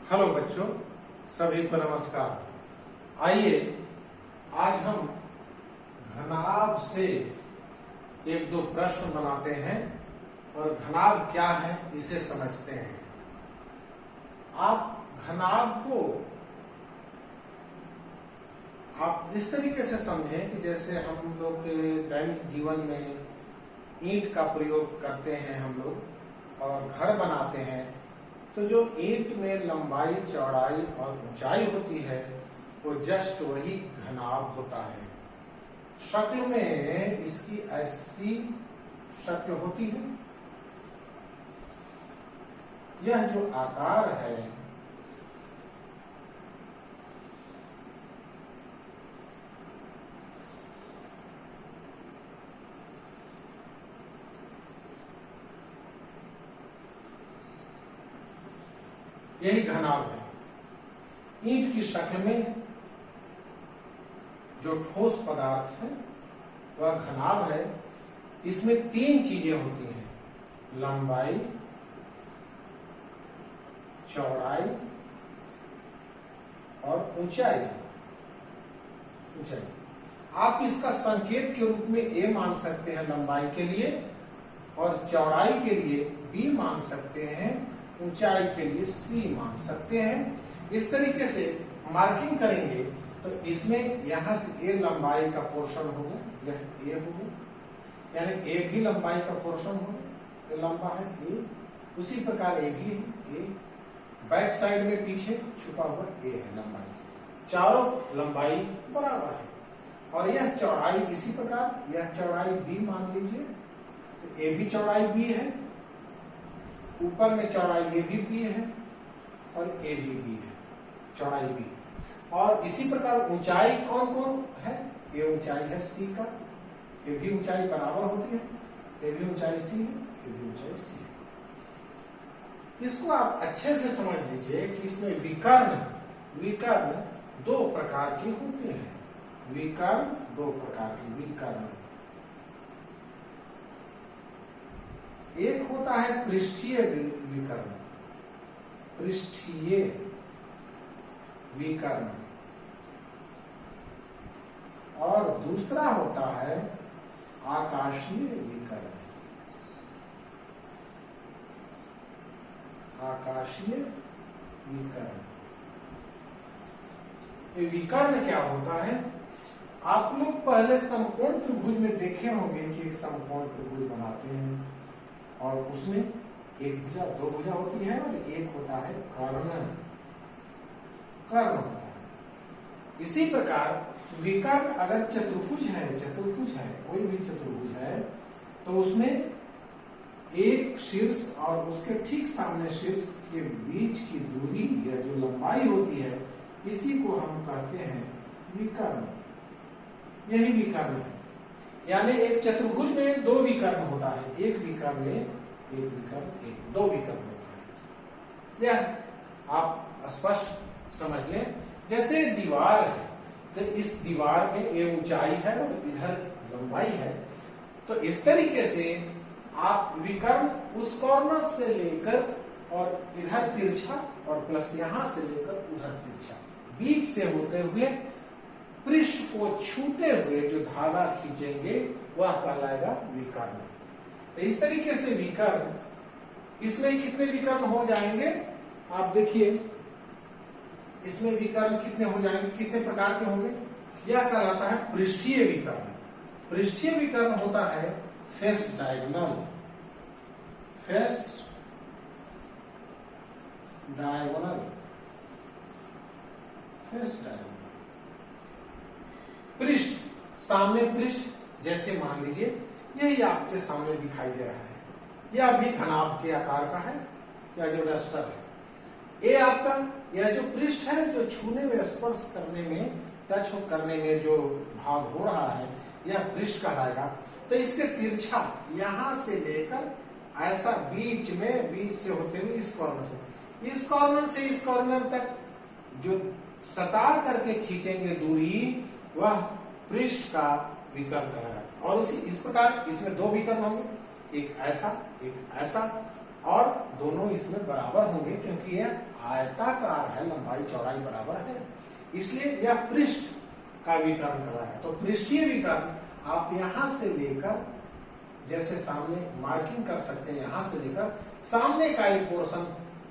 Hello बच्चों, सभी को नमस्कार। आइए आज हम घनाभ से एक दो प्रश्न बनाते हैं और घनाभ क्या है इसे समझते हैं। आप घनाभ को आप इस तरीके से समझें कि जैसे हम लोग के दैनिक जीवन में ईंट का प्रयोग करते हैं हम लोग और घर बनाते हैं, तो जो ईंट में लंबाई, चौड़ाई और ऊंचाई होती है वो जस्ट वही घनाभ होता है। शक्ल में इसकी ऐसी शक्ल होती है। यह जो आकार है यही घनाभ है। ईंट की शक्ल में जो ठोस पदार्थ है वह घनाभ है। इसमें तीन चीजें होती हैं: लंबाई, चौड़ाई और ऊंचाई। आप इसका संकेत के रूप में ए मान सकते हैं लंबाई के लिए, और चौड़ाई के लिए बी मान सकते हैं, ऊंचाई के लिए सी मान सकते हैं। इस तरीके से मार्किंग करेंगे तो इसमें यहां से ए लंबाई का पोर्शन होगा, यह ए होगा, यानी ए भी लंबाई का पोर्शन होगा, ये लंबा है ए। उसी प्रकार ए भी है, ए बैक साइड में पीछे छुपा हुआ ए है लंबाई। चारों लंबाई बराबर है। और यह चौड़ाई इसी प्रकार, यह चौड़ाई बी मान लीजिए, तो ए भी चौड़ाई बी है, ऊपर में चौड़ाई ए भी बी है और ए भी बी है, चौड़ाई बी। और इसी प्रकार ऊंचाई कौन कौन है? ये ऊंचाई है सी का, ये भी ऊंचाई बराबर होती है, ये भी ऊंचाई सी है, ये भी ऊंचाई सी है। इसको आप अच्छे से समझ लीजिए कि इसमें विकर्ण दो प्रकार के होते हैं। विकर्ण दो प्रकार के विकर्ण, एक होता है पृष्ठीय विकर्ण, पृष्ठीय विकर्ण, और दूसरा होता है आकाशीय विकर्ण। आकाशीय विकर्ण। ये विकर्ण क्या होता है? आप लोग पहले समकोण त्रिभुज में देखे होंगे कि एक समकोण त्रिभुज बनाते हैं और उसमें एक भुजा, दो भुजा होती है और एक होता है कर्ण। कर्ण होता है। इसी प्रकार विकर्ण अगर चतुर्भुज है, कोई भी चतुर्भुज है, तो उसमें एक शीर्ष और उसके ठीक सामने शीर्ष के बीच की दूरी या जो लंबाई होती है, इसी को हम कहते हैं विकर्ण। यही विकर्ण है। यानी एक चतुर्भुज में दो विकर्ण होता है, एक विकर्ण में दो विकर्ण होता है। यह आप स्पष्ट समझ लें। जैसे दीवार है, तो इस दीवार में ये ऊंचाई है और इधर लंबाई है, तो इस तरीके से आप विकर्ण उस कॉर्नर से लेकर और इधर तिरछा और प्लस यहां से लेकर उधर तिरछा, बीच से होते हुए पृष्ठ को छूते हुए जो धागा खींचेंगे वह कहलाएगा विकर्ण। तो इस तरीके से विकर्ण, इसमें कितने विकर्ण हो जाएंगे आप देखिए, इसमें विकर्ण कितने हो जाएंगे, कितने प्रकार के होंगे? यह कहलाता है पृष्ठीय विकर्ण। पृष्ठीय विकर्ण होता है face diagonal, face diagonal, face diagonal. पृष्ठ, सामने पृष्ठ, जैसे मान लीजिए यही आपके सामने दिखाई दे रहा है, यह भी घनाभ के आकार का है, या जो डस्टर है। ये आपका यह जो पृष्ठ है, जो छूने में, स्पर्श करने में, टच करने में जो भाग हो रहा है, यह पृष्ठ कहलाएगा। तो इसके तिरछा यहां से लेकर ऐसा बीच से होते हुए इस कॉर्नर से इस कॉर्नर तक जो सटा करके खींचेंगे दूरी, वह पृष्ठ का विकर्ण कहलाएगा। और इस प्रकार इसमें दो विकर्ण होंगे, एक ऐसा और दोनों इसमें बराबर होंगे क्योंकि यह आयताकार है, लंबाई चौड़ाई बराबर है, इसलिए यह पृष्ठ का विकर्ण कहलाएगा। तो पृष्ठीय विकर्ण आप यहां से लेकर, जैसे सामने मार्किंग कर सकते हैं, यहां से लेकर सामने का एक पोर्शन,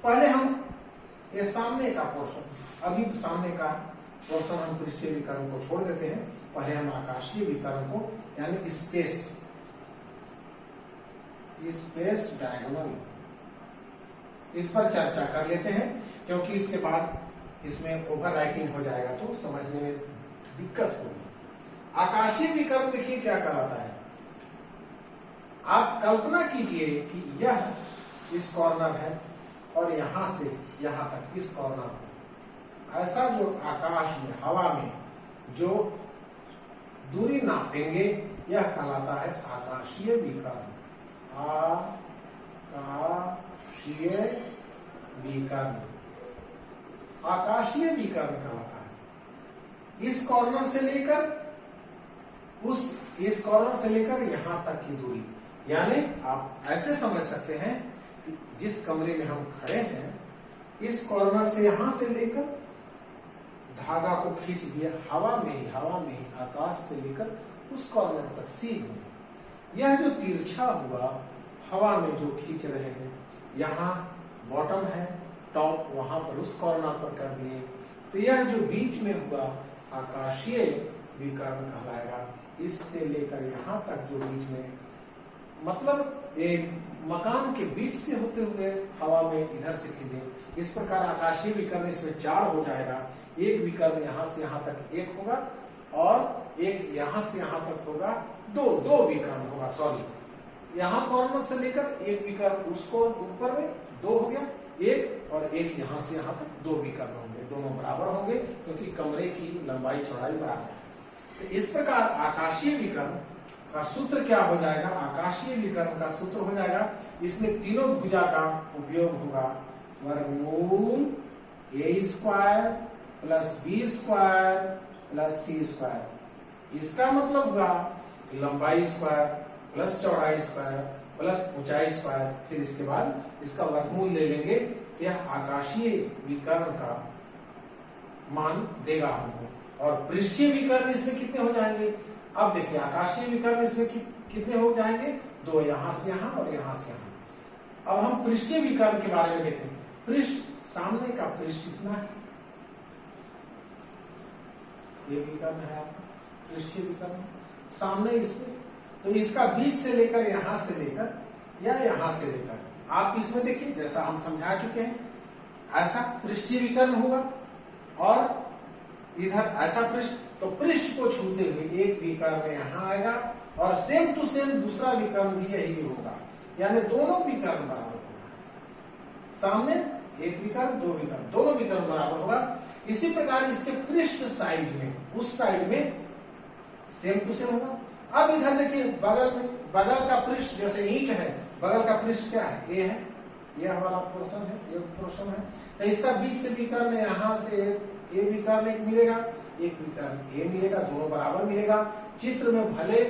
पहले हम ये सामने का पोर्शन, अभी सामने का पोर्शन हम पृष्ठीय विकर्ण को छोड़ देते हैं, पहले हम आकाशीय विकर्ण को यानी स्पेस डायगोनल, इस पर चर्चा कर लेते हैं, क्योंकि इसके बाद इसमें ओवर राइटिंग हो जाएगा तो समझने में दिक्कत होगी। आकाशीय विकर्ण देखिए क्या कहलाता है। आप कल्पना कीजिए कि यह इस कॉर्नर है और यहां से यहां तक इस कॉर्नर को, ऐसा जो आकाश में, हवा में जो दूरी नापेंगे, यह कहलाता है आकाशीय विकर्ण। आकाशीय विकर्ण, आकाशीय विकर्ण कहलाता है। इस कॉर्नर से लेकर इस कॉर्नर से लेकर यहां तक की दूरी, यानी आप ऐसे समझ सकते हैं कि जिस कमरे में हम खड़े हैं, इस कॉर्नर से यहां से लेकर धागा को खींच दिया हवा में ही आकाश से लेकर उस कॉर्नर तक सीधे। यह जो तिरछा हुआ हवा में जो खींच रहे हैं, यहाँ बॉटम है, टॉप वहां पर उस कॉर्नर पर कर दिए, तो यह जो बीच में हुआ आकाशीय विकर्ण कहलाएगा। इससे लेकर यहाँ तक जो बीच में, मतलब ये मकान के बीच से होते हुए हवा में इधर से खींचे, इस प्रकार आकाशीय विकर्ण इसमें 4 हो जाएगा। एक विकर्ण यहाँ से यहाँ तक 1 होगा और एक यहाँ से यहाँ तक होगा, दो विकर्ण होगा, सॉरी, यहाँ कॉर्नर से लेकर एक विकर्ण उसको ऊपर में 2 हो गया, एक और एक यहाँ से यहाँ तक 2 विकर्ण होंगे, दोनों बराबर होंगे क्योंकि कमरे की लंबाई चौड़ाई बराबर है। तो इस प्रकार आकाशीय विकर्ण का सूत्र क्या हो जाएगा, आकाशीय विकर्ण का सूत्र हो जाएगा, इसमें तीनों भुजा का उपयोग होगा, वर्गमूल a² plus b² plus c²। इसका मतलब हुआ लंबाई स्क्वायर प्लस चौड़ाई स्क्वायर प्लस ऊंचाई स्क्वायर, फिर इसके बाद इसका वर्गमूल ले लेंगे, यह आकाशीय विकर्ण का मान देगा हमको। और पृष्ठीय विकर्ण इसमें कितने हो जाएंगे, अब देखिए आकाशीय विकर्ण इसमें कितने हो जाएंगे, 2 यहां से यहां और यहां से यहां। अब हम पृष्ठीय विकर्ण के बारे में देखते हैं। पृष्ठ, सामने का पृष्ठ इतना है, ये विकर्ण है आपका पृष्ठीय विकर्ण, सामने इसमें, तो इसका बीच से लेकर यहां से लेकर या यहां से लेकर, आप इसमें देखिए जैसा हम समझा चुके हैं, ऐसा पृष्ठीय विकर्ण होगा और इधर ऐसा पृष्ठ, तो पृष्ठ को छूते हुए एक विकर्ण यहां आएगा और सेम टू सेम दूसरा विकर्ण भी यही होगा, यानी दोनों विकर्ण बराबर होगा। सामने एक विकर्ण, 2 विकर्ण, दोनों विकर्ण बराबर होगा। इसी प्रकार इसके पृष्ठ साइड में, उस साइड में सेम टू सेम होगा। अब इधर देखिए बगल में, बगल का पृष्ठ जैसे ईंट है, बगल का पृष्ठ क्या है, ए है, यह वाला पोर्शन है, ये पोर्शन है, तो इसका बीच से विकर्ण यहाँ से ए विकर्ण एक मिलेगा, एक विकर्ण ए मिलेगा, दोनों बराबर मिलेगा। चित्र में भले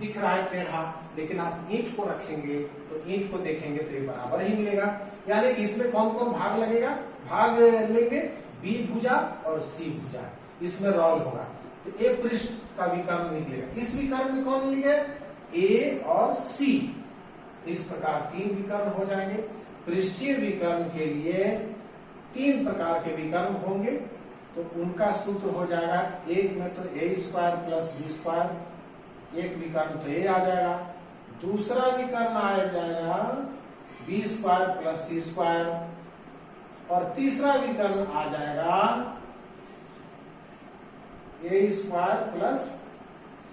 दिख रहा है टेढ़ा, लेकिन आप ईंट को रखेंगे तो ईंट को देखेंगे तो ये बराबर ही मिलेगा। यानी इसमें कौन कौन भाग लगेगा, भाग लेंगे बी भुजा और सी भुजा, इसमें रोल होगा, तो ए पृष्ठ का विकर्ण निकलेगा। इस विकर्ण में कौन मिलेगा, ए और सी, इस प्रकार 3 विकर्ण हो जाएंगे। पृष्ठीय विकर्ण के लिए 3 प्रकार के विकर्ण होंगे, तो उनका सूत्र हो जाएगा, एक में तो a² प्लस b², एक विकर्ण तो ए आ जाएगा, दूसरा विकर्ण आ जाएगा b² प्लस c², और तीसरा विकर्ण आ जाएगा a² प्लस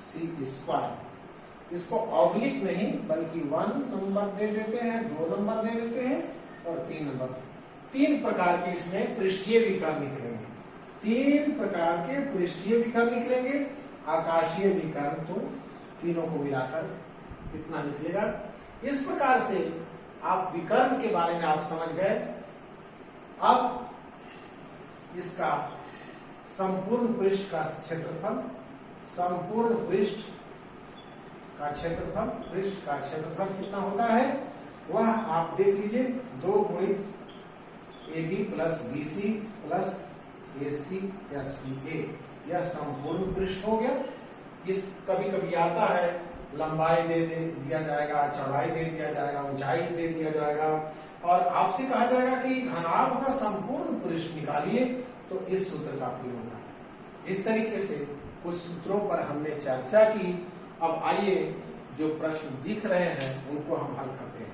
c²। इसको ऑब्लिक नहीं बल्कि 1 नंबर दे देते हैं, 2 नंबर दे देते हैं और 3 नंबर। 3 प्रकार के इसमें पृष्ठीय विकर्ण निकलेंगे, 3 प्रकार के पृष्ठीय विकर्ण निकलेंगे। आकाशीय विकर्ण तो तीनों को मिलाकर इतना निकलेगा। इस प्रकार से आप विकर्ण के बारे में आप समझ गए। अब इसका संपूर्ण पृष्ठ का क्षेत्रफल, संपूर्ण पृष्ठ का क्षेत्रफल, पृष्ठ का क्षेत्रफल कितना होता है वह आप देख लीजिए, 2 गुणित AB plus BC plus AC या CA, यह संपूर्ण पृष्ठ हो गया। इस कभी कभी आता है लंबाई दे दिया जाएगा, चौड़ाई दे दिया जाएगा, ऊंचाई दे दिया जाएगा और आपसे कहा जाएगा कि घनाभ का संपूर्ण पृष्ठ निकालिए, तो इस सूत्र का प्रयोग करें। इस तरीके से कुछ सूत्रों पर हमने चर्चा की। अब आइए जो प्रश्न दिख रहे हैं उनको हम हल करते हैं।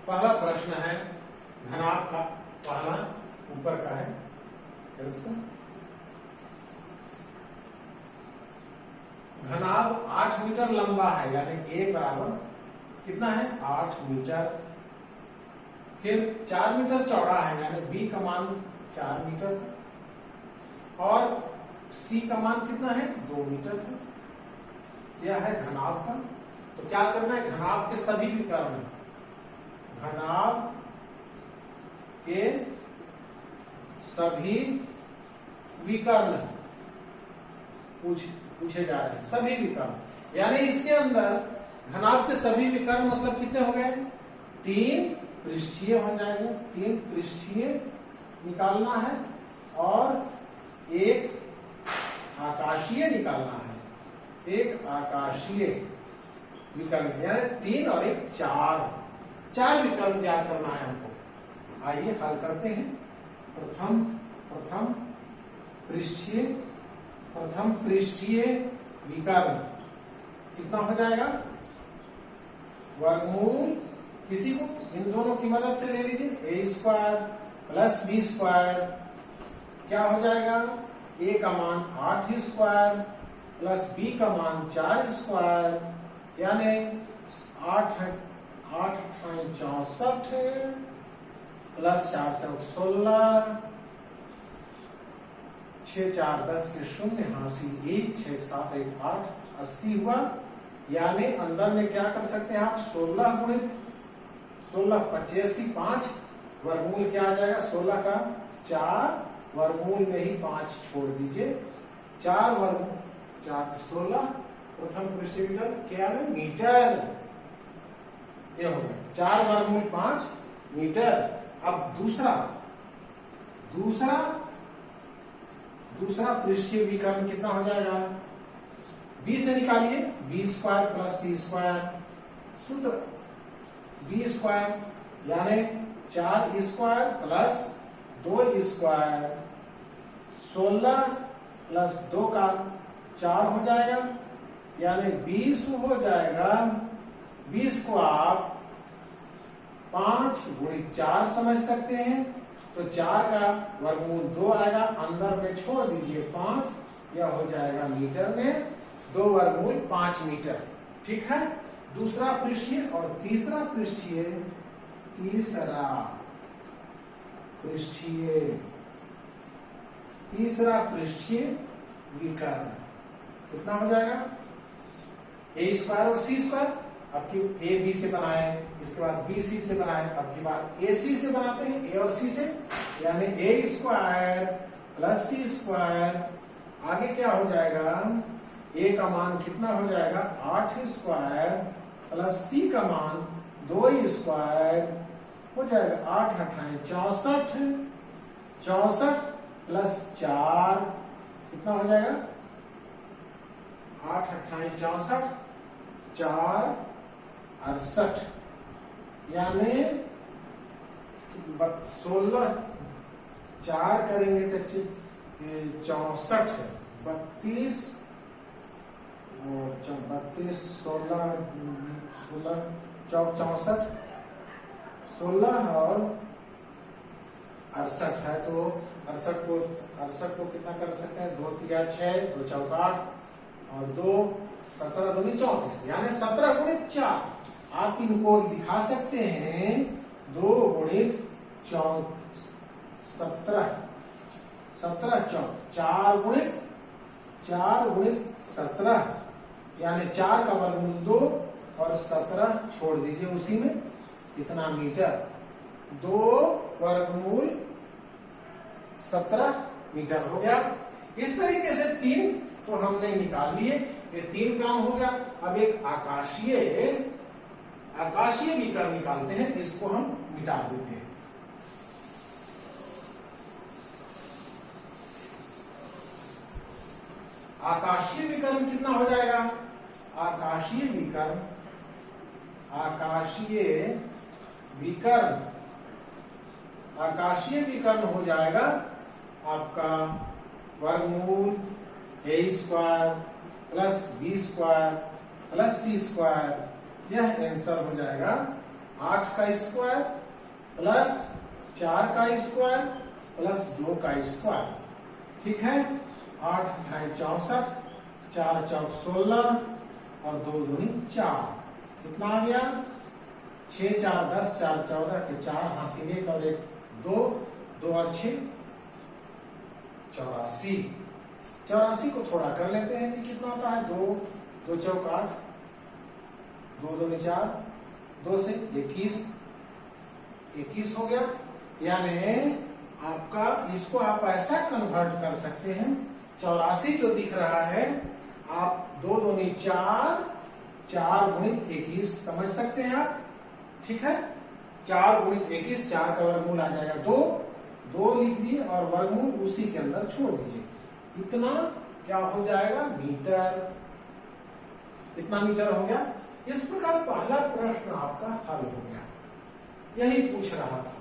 पहला प्रश्न है घनाभ का, पहला ऊपर का है घनाभ 8 मीटर लंबा है, यानी A बराबर कितना है 8 मीटर। फिर 4 मीटर चौड़ा है, यानी B का मान 4 मीटर और C का मान कितना है 2 मीटर है। यह है घनाभ का। तो क्या करना है, घनाभ के सभी विकर्ण, घनाभ के सभी विकर्ण पूछे जा रहे हैं, सभी विकर्ण, यानी इसके अंदर घनाभ के सभी विकर्ण मतलब कितने हो गए 3 पृष्ठीय हो जाएंगे, 3 पृष्ठीय निकालना है और एक आकाशीय निकालना है, एक आकाशीय विकर्ण, यानी 3 और 1 4 विकर्ण ज्ञात करना है हमको। आइए हल करते हैं। प्रथम पृष्ठीय विकर्ण कितना हो जाएगा, वर्गमूल किसी को इन दोनों की मदद से ले लीजिए, A² प्लस B² क्या हो जाएगा, A का मान 8² प्लस B का मान 4², यानी 8 64 प्लस 4 4 16, 6 4 10 के 0, हासी 1, 6 7 1 8, 80 हुआ। यानी अंदर में क्या कर सकते हैं आप, 16 गुणित 16 85 5, वर्गमूल क्या आ जाएगा 16 का 4, वर्गमूल में ही 5 छोड़ दीजिए, 4 वर्गमूल 4 16, प्रथम पृष्ठीय विकर्ण क्या है मीटर, ये हो गया 4 वर्गमूल 5 मीटर। अब दूसरा पृष्ठीय विकर्ण कितना हो जाएगा, B से निकालिए, B² प्लस C², सूत्र B² यानी 4² प्लस 2² 16 प्लस 2 का 4 हो जाएगा, यानी 20 हो जाएगा। 20 को आप 5 गुणित 4 समझ सकते हैं, तो 4 का वर्गमूल 2 आएगा, अंदर में छोड़ दीजिए 5, यह हो जाएगा मीटर में, 2 वर्गमूल 5 मीटर। ठीक है, दूसरा पृष्ठीय और तीसरा पृष्ठीय विकर्ण कितना हो जाएगा, A² और C²। अब की A B से बनाए, इसके बाद B C से बनाए, अब की बात A C से बनाते हैं, A और C से, यानी A² प्लस C²। आगे क्या हो जाएगा, A का मान कितना हो जाएगा 8² प्लस C का मान 2² हो जाएगा, 8 8 64 प्लस 4 कितना हो जाएगा 8 8 64 4 68, यानी 16 4 करेंगे तो 64 32 32 16 16 64 16 और 68 है, तो 68 को कितना कर सकते हैं, 2 3 6, 2 4 8 और 2 17 दूनी 34, यानी 17 गुणित 4। आप इनको दिखा सकते हैं 2 गुणित 17 4 गुणित 17, यानी 4 का वर्गमूल 2 और 17 छोड़ दीजिए उसी में, इतना मीटर। 2 वर्गमूल 17 मीटर हो गया। इस तरीके से 3 तो हमने निकाल लिए, ये 3 काम हो गया। अब एक आकाशीय विकर्ण निकालते हैं, इसको हम मिटा देते हैं। आकाशीय विकर्ण कितना हो जाएगा? आकाशीय विकर्ण हो जाएगा आपका वर्गमूल a square plus b square plus c square. यह आंसर हो जाएगा 8 का स्क्वायर प्लस 4 का स्क्वायर प्लस 2 का स्क्वायर। ठीक है, 8 × 64, 4 × 16 और 2 दूनी 4। कितना आ गया? 6 × 4 = 10, 4 × 14 के 4 हासिल 1 और 1 2, 2 और 6 84। 84 को थोड़ा कर लेते हैं कि कितना होता है। 2 2 चौक 8, 2 दूनी 4, 2 से 21 हो गया। यानी आपका इसको आप ऐसा कन्वर्ट कर सकते हैं, 84 जो दिख रहा है आप 2 दूनी 4, 4 गुणित 21 समझ सकते हैं आप। ठीक है, 4 गुणित 21, 4 का वर्गमूल आ जाएगा 2, 2 लिख दिए और वर्गमूल उसी के अंदर छोड़ दीजिए। इतना क्या हो जाएगा? मीटर। इतना मीटर हो गया। इस प्रकार पहला प्रश्न आपका हल हो गया। यही पूछ रहा था,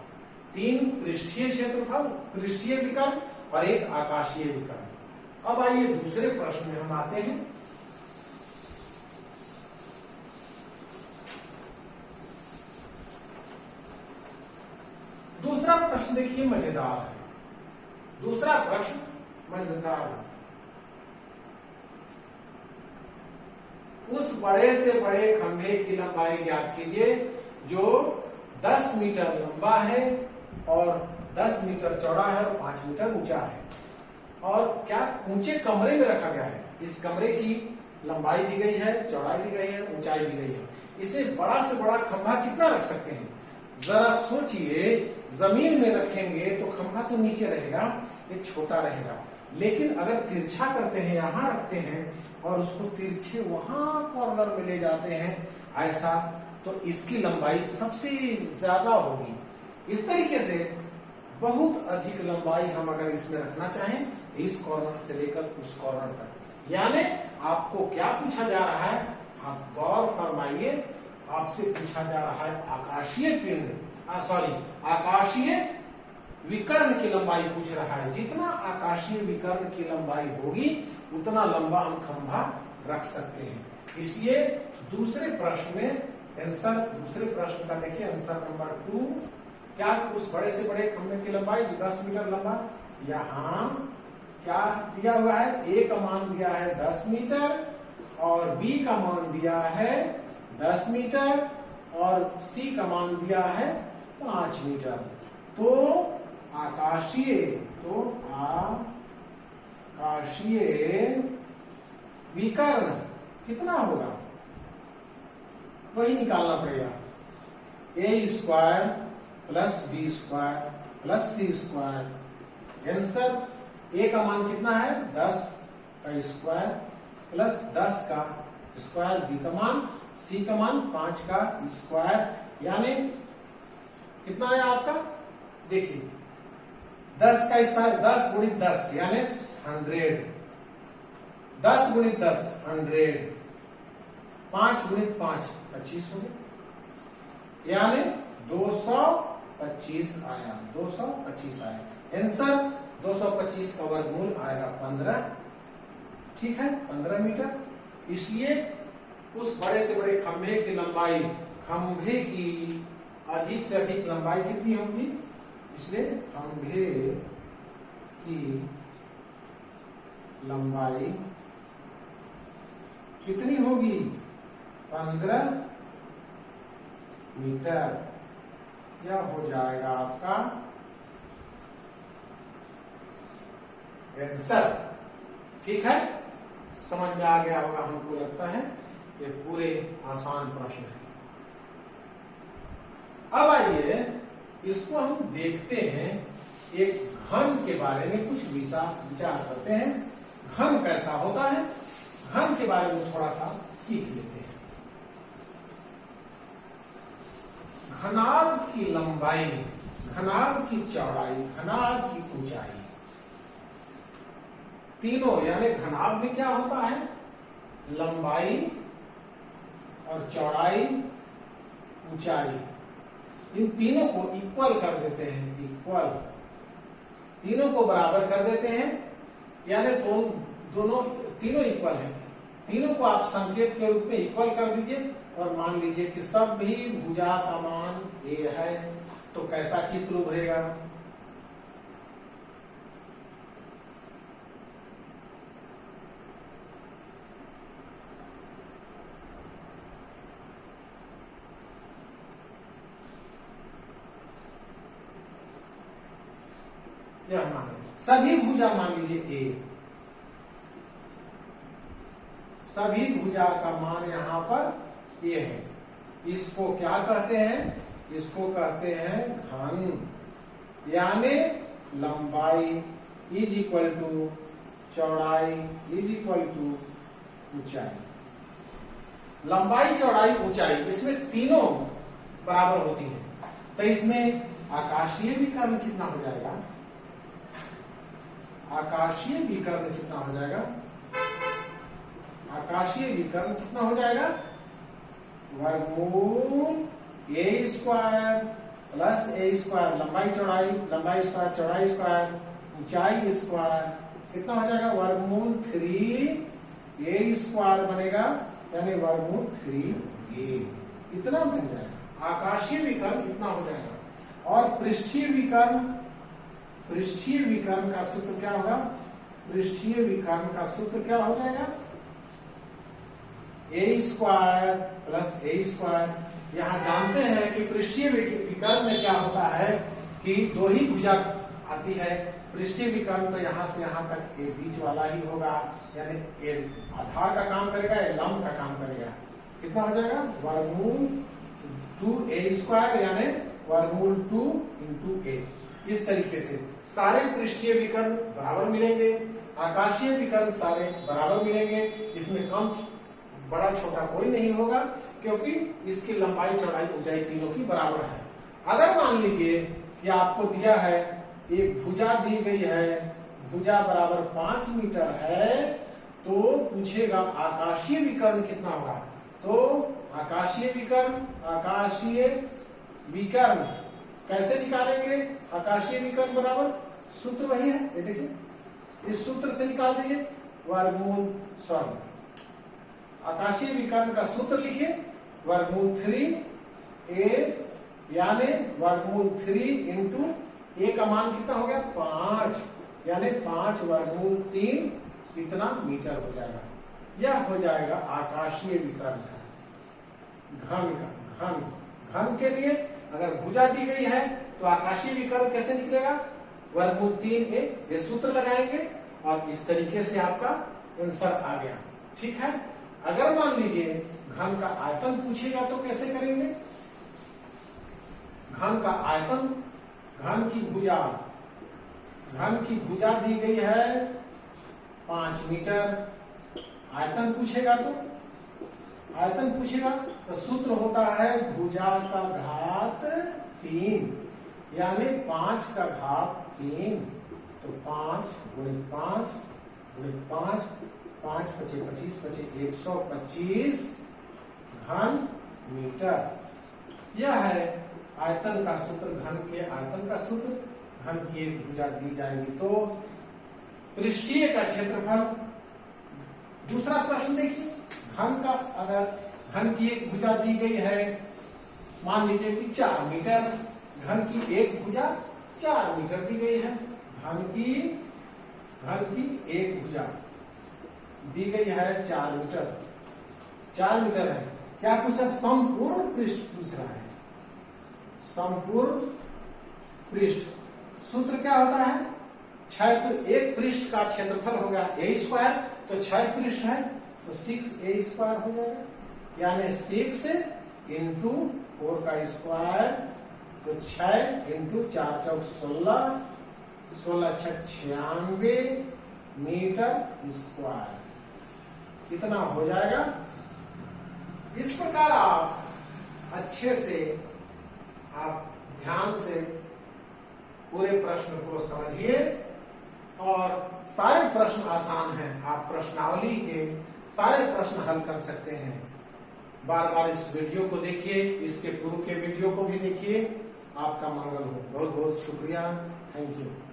3 पृष्ठीय क्षेत्रफल, पृष्ठीय विकर्ण और एक आकाशीय विकर्ण। अब आइए दूसरे प्रश्न में हम आते हैं। दूसरा प्रश्न देखिए मजेदार है। दूसरा प्रश्न मजेदार है। उस बड़े से बड़े खंभे की लंबाई ज्ञात कीजिए जो 10 मीटर लंबा है और 10 मीटर चौड़ा है और 5 मीटर ऊंचा है, और क्या ऊंचे कमरे में रखा गया है। इस कमरे की लंबाई दी गई है, चौड़ाई दी गई है, ऊंचाई दी गई है। इसे बड़ा से बड़ा खंभा कितना रख सकते हैं? जरा सोचिए, जमीन में रखेंगे तो खंभा तो नीचे रहेगा, ये छोटा रहेगा। लेकिन अगर तिरछा करते हैं, यहां रखते हैं और उसको तिरछे वहां कॉर्नर में ले जाते हैं ऐसा, तो इसकी लंबाई सबसे ज्यादा होगी। इस तरीके से बहुत अधिक लंबाई हम अगर इसमें रखना चाहें, इस कॉर्नर से लेकर उस कॉर्नर तक। यानी आपको क्या पूछा जा रहा है, आप गौर फरमाइए। आपसे पूछा जा रहा है आकाशीय विकर्ण की लंबाई पूछ रहा है। जितना आकाशीय विकर्ण की लंबाई होगी उतना लंबा हम खंभा रख सकते हैं। इसलिए दूसरे प्रश्न में आंसर, दूसरे प्रश्न का देखिए आंसर नंबर 2। क्या उस बड़े से बड़े खंभे की लंबाई जो 10 मीटर लंबा, यहां क्या दिया हुआ है? ए का मान दिया है 10 मीटर और बी का मान दिया है 10 मीटर और सी का मान दिया है 5 मीटर। तो आकाशीय विकर्ण कितना होगा वही निकालना पड़ेगा। A square plus B square plus C square. Answer A का मान कितना है? 10 का स्क्वायर प्लस 10 का स्क्वायर, बी का मान, सी का मान 5 का स्क्वायर। यानी कितना है आपका? देखिए 10 का स्क्वायर 10 गुणित 10 यानी 100। 10 गुणित 10 100। 5 गुणित 5 25 हो गया, यानी 225 आया। 225 आया। आंसर 225 का वर्गमूल आएगा 15। ठीक है, 15 मीटर। इसलिए उस बड़े से बड़े खंभे की लंबाई, खंभे की अधिक से अधिक लंबाई कितनी होगी? इसलिए खंभे की लंबाई कितनी होगी? 15 मीटर। यह हो जाएगा आपका आंसर। ठीक है, समझ में आ गया होगा हमको लगता है। ये पूरे आसान प्रश्न है। अब आइए इसको हम देखते हैं एक घन के बारे में कुछ विचार करते हैं। घन कैसा होता है, घन के बारे में थोड़ा सा सीख लेते हैं। घनाभ की लंबाई, घनाभ की चौड़ाई, घनाभ की ऊंचाई, तीनों यानी घनाभ में क्या होता है, लंबाई और चौड़ाई, ऊंचाई, इन तीनों को इक्वल कर देते हैं। इक्वल, तीनों को बराबर कर देते हैं, यानी दोनों तीनों इक्वल है। तीनों को आप संकेत के रूप में इक्वल कर दीजिए और मान लीजिए कि सब भी भुजा का मान a है, तो कैसा चित्र उभरेगा। यह मान सभी भुजा मान लीजिए a, सभी भुजा का मान यहां पर ये है। इसको क्या कहते हैं, इसको कहते हैं घन, यानी लंबाई इज इक्वल टू चौड़ाई इज इक्वल टू ऊंचाई। लंबाई, चौड़ाई, ऊंचाई, इसमें तीनों बराबर होती है, तो इसमें आकाशीय विकर्ण कितना हो जाएगा, आकाशीय विकर्ण कितना हो जाएगा, आकाशीय विकर्ण कितना हो जाएगा, वर्गमूल ए स्क्वायर प्लस ए स्क्वायर, लंबाई चौड़ाई, लंबाई स्क्वायर चौड़ाई स्क्वायर ऊंचाई स्क्वायर, कितना हो जाएगा, वर्गमूल 3 ए स्क्वायर बनेगा, यानी वर्गमूल 3a, इतना बन जाएगा। आकाशीय विकर्ण इतना हो जाएगा। और पृष्ठीय विकर्ण, पृष्ठीय विकर्ण का सूत्र क्या होगा, पृष्ठीय विकर्ण का सूत्र क्या हो जाएगा, ए स्क्वायर प्लस ए स्क्वायर। यहां जानते हैं कि पृष्ठीय विकर्ण में क्या होता है कि दो ही भुजा आती है। पृष्ठीय विकर्ण तो यहां से यहां तक एक बीच वाला ही होगा, यानी ए आधार का काम करेगा, ए लंब का काम करेगा। कितना हो जाएगा, वर्गमूल 2a स्क्वायर, यानी वर्गमूल 2 इंटू a। इस तरीके से सारे पृष्ठीय विकर्ण बराबर मिलेंगे, आकाशीय विकर्ण सारे बराबर मिलेंगे। इसमें कम बड़ा छोटा कोई नहीं होगा, क्योंकि इसकी लंबाई चौड़ाई ऊंचाई तीनों की बराबर है। अगर मान लीजिए कि आपको दिया है एक भुजा दी गई है, भुजा बराबर 5 मीटर है, तो पूछेगा आकाशीय विकर्ण कितना होगा। तो आकाशीय विकर्ण कैसे निकालेंगे, आकाशीय विकर्ण बराबर सूत्र वही है, ये देखिए, इस सूत्र से निकाल दीजिए, वर्गमूल आकाशीय विकर्ण का सूत्र लिखिए, वर्गमूल 3a, यानी वर्गमूल 3 इंटू a का मान कितना हो गया, 5, यानी 5 वर्गमूल 3 कितना मीटर हो जाएगा। यह हो जाएगा आकाशीय विकर्ण का। घन के लिए अगर भुजा दी गई है तो आकाशीय विकर्ण कैसे निकलेगा, वर्गमूल 3a, ये सूत्र लगाएंगे और इस तरीके से आपका आंसर आ गया। ठीक है। अगर मान लीजिए घन का आयतन पूछेगा तो कैसे करेंगे, घन का आयतन, घन की भुजा दी गई है 5 मीटर, आयतन पूछेगा तो सूत्र होता है भुजा का घात 3, यानी 5 का घात 3, तो 5 गुणित 5 गुणित 5, 5 पचे 25 पचे 125 घन मीटर। यह है आयतन का सूत्र, घन के आयतन का सूत्र। घन की एक भुजा दी जाएगी तो पृष्ठीय का क्षेत्रफल। दूसरा प्रश्न देखिए, घन का, अगर घन की एक भुजा दी गई है, मान लीजिए कि 4 मीटर, घन की एक भुजा 4 मीटर दी गई है, घन की एक भुजा दी गई है 4 मीटर, 4 मीटर है। क्या पूछा, संपूर्ण पृष्ठ पूछ रहा है, संपूर्ण पृष्ठ। सूत्र क्या होता है, 6 एक पृष्ठ का क्षेत्रफल हो गया a स्क्वायर, तो 6 पृष्ठ है तो 6a स्क्वायर हो जाएगा, यानी 6 इंटू 4 का स्क्वायर, तो 6 इंटू 4 चौक 16 1696 मीटर स्क्वायर इतना हो जाएगा। इस प्रकार आप अच्छे से आप ध्यान से पूरे प्रश्न को समझिए और सारे प्रश्न आसान हैं। आप प्रश्नावली के सारे प्रश्न हल कर सकते हैं। बार बार इस वीडियो को देखिए, इसके पूर्व के वीडियो को भी देखिए। आपका मंगल हो। बहुत बहुत शुक्रिया। Thank you.